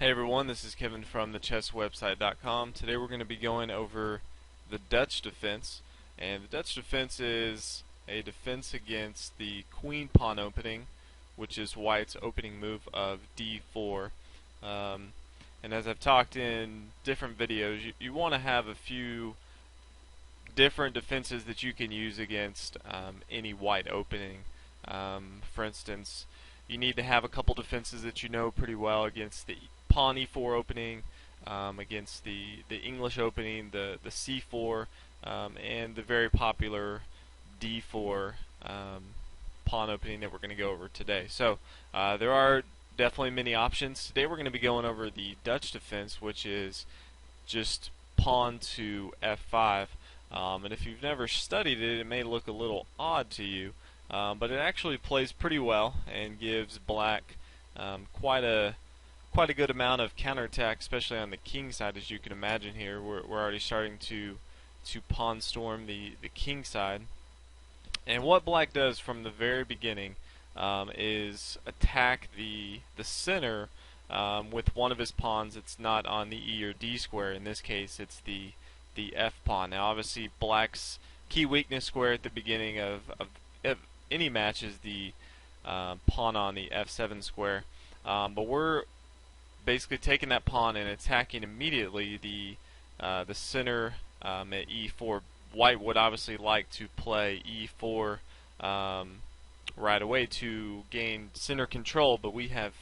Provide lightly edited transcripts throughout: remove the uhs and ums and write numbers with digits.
Hey everyone, this is Kevin from thechesswebsite.com. Today we're going to be going over the Dutch defense. And the Dutch defense is a defense against the queen pawn opening, which is White's opening move of d4. Um, and as I've talked in different videos, you want to have a few different defenses that you can use against any white opening. For instance, you need to have a couple defenses that you know pretty well against the pawn e4 opening, against the English opening, the c4, and the very popular d4 pawn opening that we're going to go over today. So there are definitely many options. Today we're going to be going over the Dutch defense, which is just pawn to f5. And if you've never studied it, it may look a little odd to you, but it actually plays pretty well and gives black quite a good amount of counterattack, especially on the king side, as you can imagine here. We're already starting to pawn storm the king side. And what black does from the very beginning is attack the center with one of his pawns that's not on the e or d square. In this case, it's the f pawn. Now, obviously, black's key weakness square at the beginning of any match is the pawn on the f7 square. But we're basically taking that pawn and attacking immediately the center at e4. White would obviously like to play e4 right away to gain center control, but we have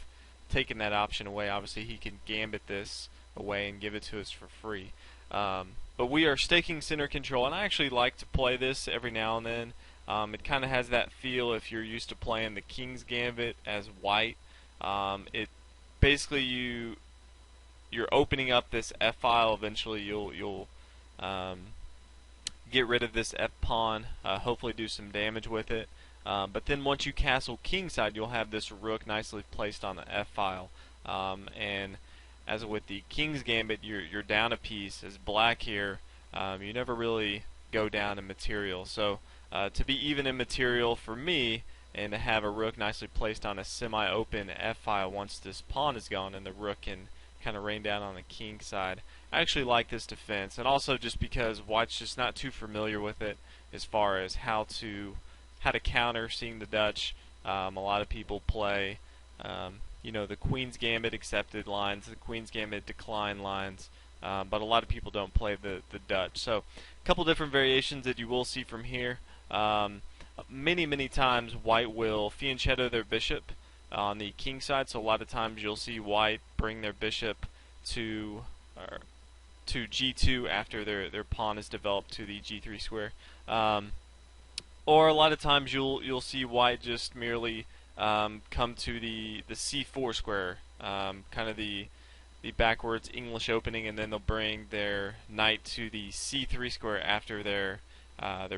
taken that option away. Obviously, he can gambit this away and give it to us for free. But we are staking center control, and I actually like to play this every now and then. It kind of has that feel if you're used to playing the King's Gambit as white. It basically you're opening up this f file. Eventually, you'll get rid of this f pawn. Hopefully, do some damage with it. But then once you castle kingside, you'll have this rook nicely placed on the f file. And as with the King's Gambit, you're down a piece. As black here, you never really go down in material. So to be even in material for me, and to have a rook nicely placed on a semi-open f-file once this pawn is gone, and the rook can kind of rain down on the king side. I actually like this defense, and also just because white's just not too familiar with it as far as how to counter. Seeing the Dutch, a lot of people play the Queen's Gambit accepted lines, the Queen's Gambit decline lines, but a lot of people don't play the Dutch. So a couple different variations that you will see from here. Many times white will fianchetto their bishop on the king side, so a lot of times you'll see white bring their bishop to g2 after their pawn is developed to the g3 square. Or a lot of times you'll see white just merely come to the c4 square, kind of the backwards English opening, and then they'll bring their knight to the c3 square after their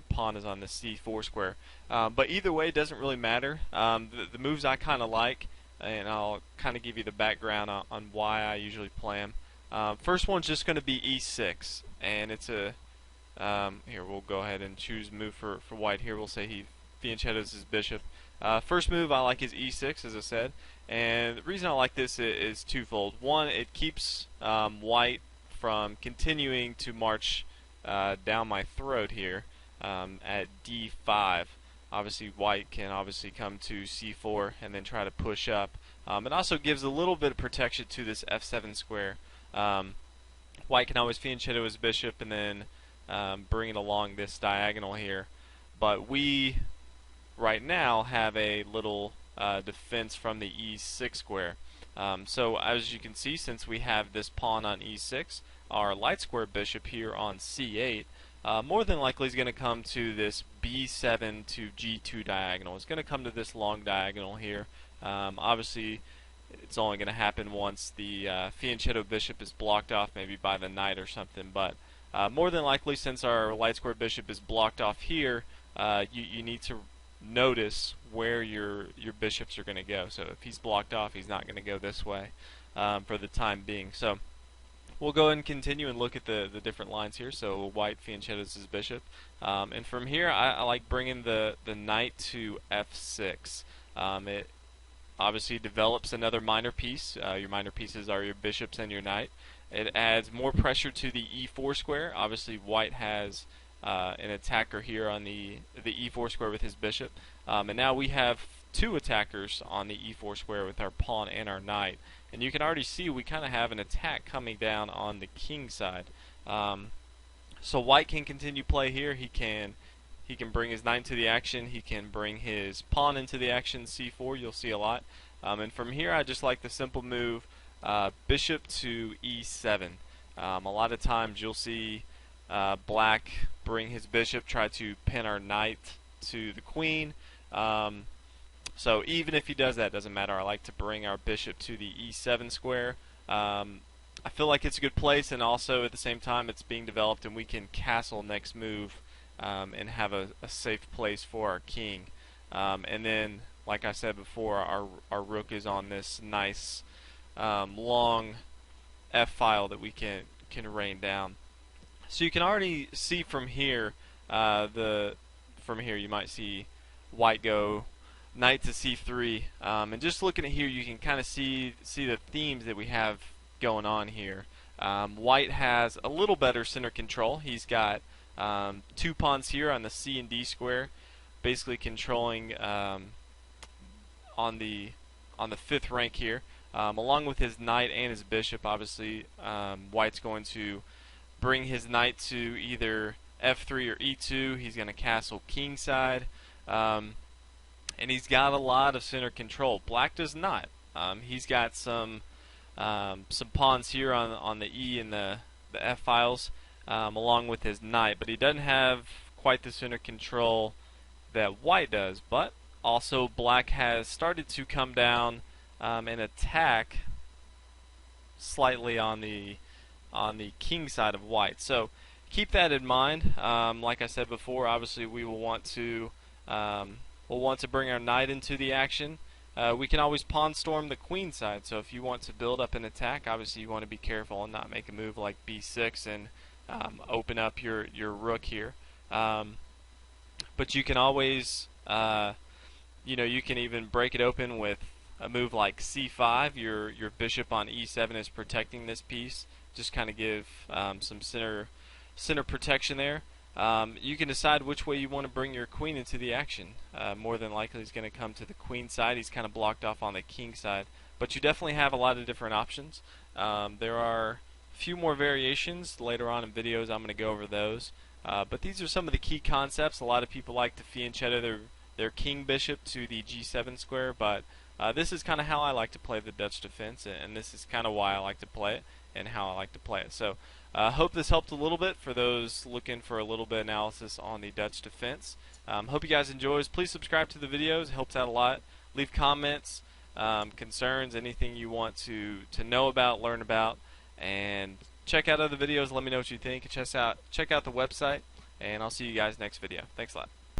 pawn is on the c4 square. But either way, it doesn't really matter. The moves I kind of like, and I'll kind of give you the background on why I usually play them. First one's just going to be e6, and it's a here we'll go ahead and choose move for white. Here we'll say he fianchettos his bishop. First move I like is e6, as I said, and the reason I like this is twofold. One, it keeps white from continuing to march down my throat here at d5. Obviously, white can come to c4 and then try to push up. It also gives a little bit of protection to this f7 square. White can always fianchetto his bishop and then bring it along this diagonal here. But we, right now, have a little defense from the e6 square. So as you can see, since we have this pawn on e6, our light square bishop here on c8, more than likely is going to come to this b7 to g2 diagonal. It's going to come to this long diagonal here. Obviously, it's only going to happen once the fianchetto bishop is blocked off, maybe by the knight or something. But more than likely, since our light square bishop is blocked off here, you need to notice where your bishops are going to go. So if he's blocked off, he's not going to go this way for the time being. So we'll go ahead and continue and look at the different lines here. So white fianchettos his bishop, and from here I like bringing the knight to f6. obviously develops another minor piece. Your minor pieces are your bishops and your knight. It adds more pressure to the e4 square. Obviously, white has an attacker here on the e4 square with his bishop, and now we have two attackers on the e4 square with our pawn and our knight. And you can already see we kind of have an attack coming down on the king side. So white can continue play here. He can bring his knight into the action. He can bring his pawn into the action, c4. You'll see a lot. And from here, I just like the simple move, bishop to e7. A lot of times you'll see black bring his bishop, try to pin our knight to the queen. So even if he does that, doesn't matter. I like to bring our bishop to the e7 square. I feel like it's a good place, and also at the same time it's being developed, and we can castle next move and have a safe place for our king. And then, like I said before, our rook is on this nice long F file that we can rain down. So you can already see from here, you might see white go knight to c3, and just looking at here, you can kind of see the themes that we have going on here. White has a little better center control. He's got two pawns here on the c and d square, basically controlling on the fifth rank here, along with his knight and his bishop. Obviously, white's going to bring his knight to either f3 or e2. He's going to castle kingside. And he's got a lot of center control. Black does not. He's got some pawns here on the E and the F files, along with his knight, but he doesn't have quite the center control that white does. But also, black has started to come down and attack slightly on the king side of white. So keep that in mind. Like I said before, obviously we will want to bring our knight into the action. We can always pawn storm the queen side, so if you want to build up an attack, obviously you want to be careful and not make a move like b6 and open up your rook here. But you can always, you can even break it open with a move like c5. Your bishop on e7 is protecting this piece. Just kind of give some center protection there. You can decide which way you want to bring your queen into the action. More than likely he's going to come to the queen side. He's kind of blocked off on the king side. But you definitely have a lot of different options. There are a few more variations. Later on in videos I'm going to go over those. But these are some of the key concepts. A lot of people like to fianchetto their king bishop to the g7 square, but this is kind of how I like to play the Dutch defense, and this is kind of why I like to play it and how I like to play it. So hope this helped a little bit for those looking for a little bit of analysis on the Dutch defense. Hope you guys enjoy. Please subscribe to the videos. It helps out a lot. Leave comments, concerns, anything you want to know about, learn about, and check out other videos. Let me know what you think. Check out the website, and I'll see you guys next video. Thanks a lot.